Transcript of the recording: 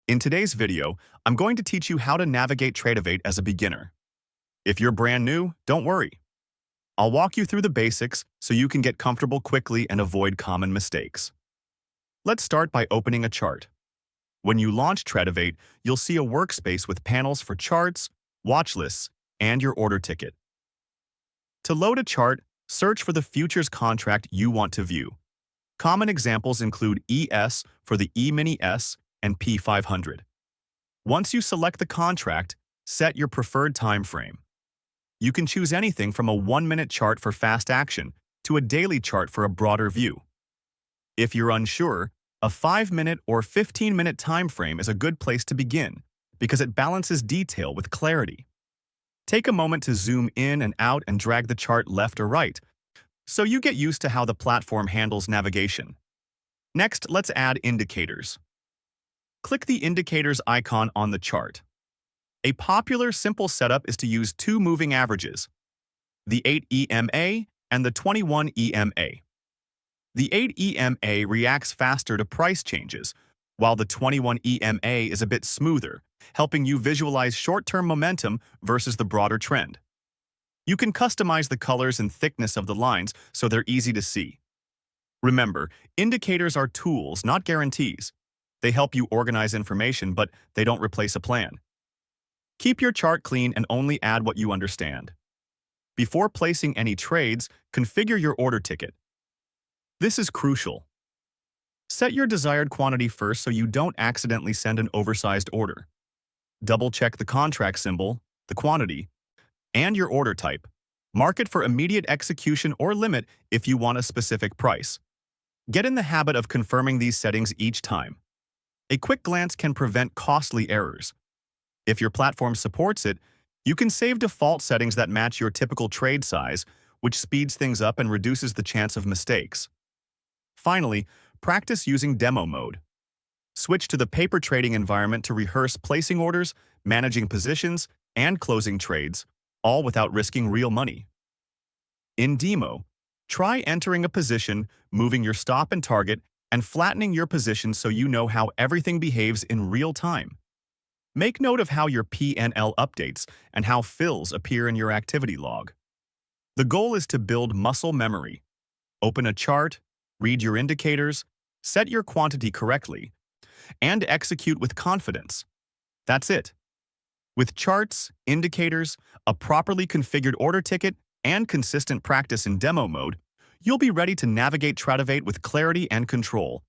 In today's video, I'm going to teach you how to navigate Tradovate as a beginner. If you're brand new, don't worry. I'll walk you through the basics so you can get comfortable quickly and avoid common mistakes. Let's start by opening a chart. When you launch Tradovate, you'll see a workspace with panels for charts, watch lists, and your order ticket. To load a chart, search for the futures contract you want to view. Common examples include ES for the E-mini S and P500. Once you select the contract, set your preferred time frame. You can choose anything from a 1-minute chart for fast action to a daily chart for a broader view. If you're unsure, a 5-minute or 15-minute time frame is a good place to begin because it balances detail with clarity. Take a moment to zoom in and out and drag the chart left or right so you get used to how the platform handles navigation. Next, let's add indicators. Click the indicators icon on the chart. A popular, simple setup is to use two moving averages, the 8 EMA and the 21 EMA. The 8 EMA reacts faster to price changes, while the 21 EMA is a bit smoother, helping you visualize short-term momentum versus the broader trend. You can customize the colors and thickness of the lines so they're easy to see. Remember, indicators are tools, not guarantees. They help you organize information, but they don't replace a plan. Keep your chart clean and only add what you understand. Before placing any trades, configure your order ticket. This is crucial. Set your desired quantity first so you don't accidentally send an oversized order. Double-check the contract symbol, the quantity, and your order type. Mark it for immediate execution or limit if you want a specific price. Get in the habit of confirming these settings each time. A quick glance can prevent costly errors. If your platform supports it, you can save default settings that match your typical trade size, which speeds things up and reduces the chance of mistakes. Finally, practice using demo mode. Switch to the paper trading environment to rehearse placing orders, managing positions, and closing trades, all without risking real money. In demo, try entering a position, moving your stop and target, and flattening your position so you know how everything behaves in real time. Make note of how your P&L updates and how fills appear in your activity log. The goal is to build muscle memory. Open a chart, read your indicators, set your quantity correctly, and execute with confidence. That's it. With charts, indicators, a properly configured order ticket, and consistent practice in demo mode, you'll be ready to navigate Tradovate with clarity and control.